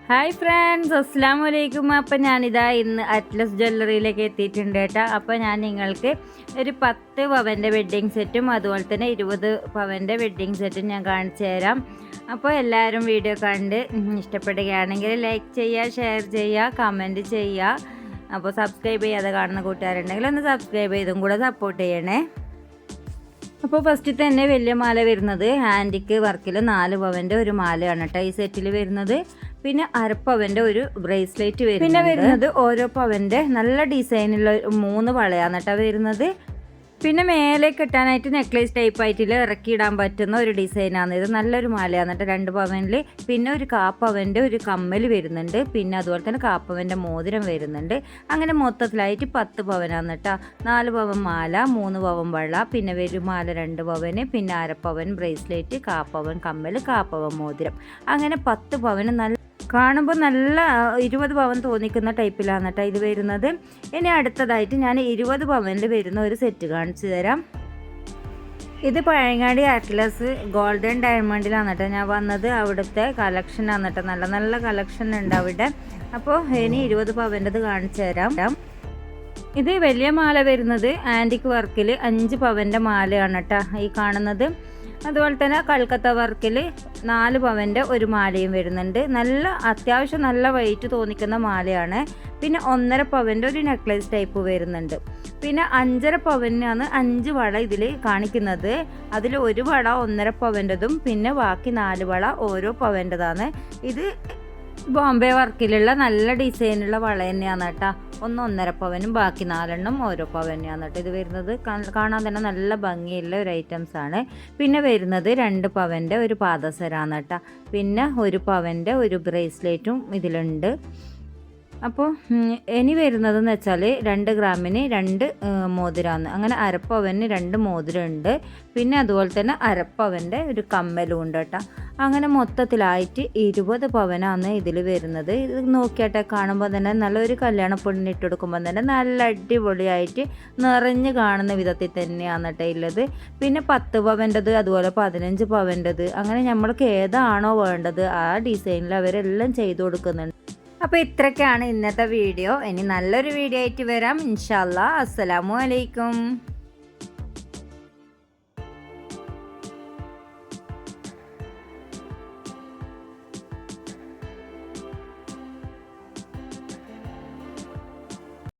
Hi friends, അസ്സാം വലൈക്കും. അപ്പോൾ ഞാനിതാ ഇന്ന് അറ്റ്ലസ് ജ്വല്ലറിയിലേക്ക് എത്തിയിട്ടുണ്ട് കേട്ടോ. അപ്പോൾ ഞാൻ നിങ്ങൾക്ക് ഒരു 10 പവൻ്റെ വെഡ്ഡിങ് സെറ്റും അതുപോലെ തന്നെ 20 പവൻ്റെ വെഡ്ഡിങ് സെറ്റും ഞാൻ കാണിച്ചു തരാം. അപ്പോൾ എല്ലാവരും വീഡിയോ കണ്ട് ഇഷ്ടപ്പെടുകയാണെങ്കിൽ ലൈക്ക് ചെയ്യുക, ഷെയർ ചെയ്യുക, കമൻറ്റ് ചെയ്യുക. അപ്പോൾ സബ്സ്ക്രൈബ് ചെയ്യാതെ കാണുന്ന കൂട്ടുകാരുണ്ടെങ്കിൽ ഒന്ന് സബ്സ്ക്രൈബ് ചെയ്തും കൂടെ സപ്പോർട്ട് ചെയ്യണേ. അപ്പോൾ ഫസ്റ്റ് തന്നെ വലിയ മാല വരുന്നത് ഹാൻഡിക്ക് വർക്കിൽ 4 പവൻ്റെ ഒരു മാലയാണ് കേട്ടോ ഈ സെറ്റിൽ വരുന്നത്. പിന്നെ അരപ്പവൻ്റെ ഒരു ബ്രേസ്ലെറ്റ് വരും. പിന്നെ വരുന്നത് ഓരോ പവൻ്റെ നല്ല ഡിസൈനുള്ള 3 വളയാണ് കേട്ടോ വരുന്നത്. പിന്നെ മേലെ കെട്ടാനായിട്ട് നെക്ലേസ് ടൈപ്പ് ആയിട്ട് ഇറക്കിയിടാൻ പറ്റുന്ന ഒരു ഡിസൈനാണ് ഇത്. നല്ലൊരു മാലയാണ് കേട്ടോ 2 പവനിൽ. പിന്നെ ഒരു കാപ്പവൻ്റെ ഒരു കമ്മൽ വരുന്നുണ്ട്. പിന്നെ അതുപോലെ തന്നെ കാപ്പവൻ്റെ മോതിരം വരുന്നുണ്ട്. അങ്ങനെ മൊത്തത്തിലായിട്ട് 10 പവനാണ് കേട്ടോ. 4 പവൻ മാല, 3 പവൻ വള, പിന്നെ മാല 2 പവന്, പിന്നെ അരപ്പവൻ ബ്രേസ്ലെറ്റ്, കാപ്പവൻ കമ്മൽ, കാപ്പവൻ മോതിരം. അങ്ങനെ 10 പവന് നല്ല കാണുമ്പോൾ നല്ല 20 പവൻ തോന്നിക്കുന്ന ടൈപ്പിലാണ് കേട്ടോ ഇത് വരുന്നത്. ഇനി അടുത്തതായിട്ട് ഞാൻ 20 പവനിൽ വരുന്ന ഒരു സെറ്റ് കാണിച്ചു തരാം. ഇത് പഴയങ്ങാടി അറ്റ്ലസ് ഗോൾഡൻ ഡയമണ്ടിലാണ് കേട്ടോ ഞാൻ വന്നത്. അവിടുത്തെ കളക്ഷനാണ് കേട്ടോ. നല്ല നല്ല കളക്ഷൻ ഉണ്ട് അവിടെ. അപ്പോൾ ഇനി 20 പവൻ്റെത് കാണിച്ചു തരാം. ഇത് വലിയ മാല വരുന്നത് ആൻറ്റിക് വർക്കിൽ 5 പവൻ്റെ മാലയാണ് കേട്ടോ ഈ കാണുന്നത്. അതുപോലെ തന്നെ കൽക്കത്ത വർക്കിൽ 4 പവൻ്റെ ഒരു മാലയും വരുന്നുണ്ട്. നല്ല അത്യാവശ്യം നല്ല വെയിറ്റ് തോന്നിക്കുന്ന മാലയാണ്. പിന്നെ 1.5 പവൻ്റെ ഒരു നെക്ലേസ് ടൈപ്പ് വരുന്നുണ്ട്. പിന്നെ 5.5 പവനാണ് 5 വള ഇതിൽ കാണിക്കുന്നത്. അതിൽ ഒരു വള 1.5 പവൻ്റെതും പിന്നെ ബാക്കി 4 വള ഓരോ പവൻ്റെതാണ്. ഇത് ബോംബെ വർക്കിലുള്ള നല്ല ഡിസൈനുള്ള വള തന്നെയാണ് കേട്ടോ. 1.5 പവനും ബാക്കി 4 ഓരോ പവൻ തന്നെയാണ് കേട്ടോ ഇത് വരുന്നത്. കാണാൻ തന്നെ നല്ല ഭംഗിയുള്ള ഒരു ഐറ്റംസ് ആണ്. പിന്നെ വരുന്നത് 2 പവൻ്റെ ഒരു പാദസരാണ് കേട്ടോ. പിന്നെ 1 പവൻ്റെ ഒരു ബ്രേസ്ലെറ്റും ഇതിലുണ്ട്. അപ്പോൾ ഇനി വരുന്നതെന്ന് വെച്ചാൽ 2 ഗ്രാമിന് 2 മോതിരമാണ്. അങ്ങനെ അരപ്പവന് 2 മോതിരമുണ്ട്. പിന്നെ അതുപോലെ തന്നെ അരപ്പവൻ്റെ ഒരു കമ്മലും ഉണ്ട് കേട്ടോ. അങ്ങനെ മൊത്തത്തിലായിട്ട് 20 പവനാണ് ഇതിൽ വരുന്നത്. ഇത് നോക്കിയാട്ടെ കാണുമ്പോൾ തന്നെ നല്ലൊരു കല്യാണ പെണ്ണിന് ഇട്ട് കൊടുക്കുമ്പോൾ തന്നെ നല്ല അടിപൊളിയായിട്ട് നിറഞ്ഞ് കാണുന്ന വിധത്തിൽ തന്നെയാണ് കേട്ടോ ഉള്ളത്. പിന്നെ 10 പവൻ്റെത് അതുപോലെ 15 പവൻ്റെത് അങ്ങനെ നമ്മൾക്ക് ഏതാണോ വേണ്ടത് ആ ഡിസൈനിൽ അവരെല്ലാം ചെയ്തു കൊടുക്കുന്നുണ്ട്. അപ്പോൾ ഇത്രയൊക്കെയാണ് ഇന്നത്തെ വീഡിയോ. ഇനി നല്ലൊരു വീഡിയോ ആയിട്ട് വരാം ഇൻഷാ അല്ലാ. അസ്സലാമു അലൈക്കും.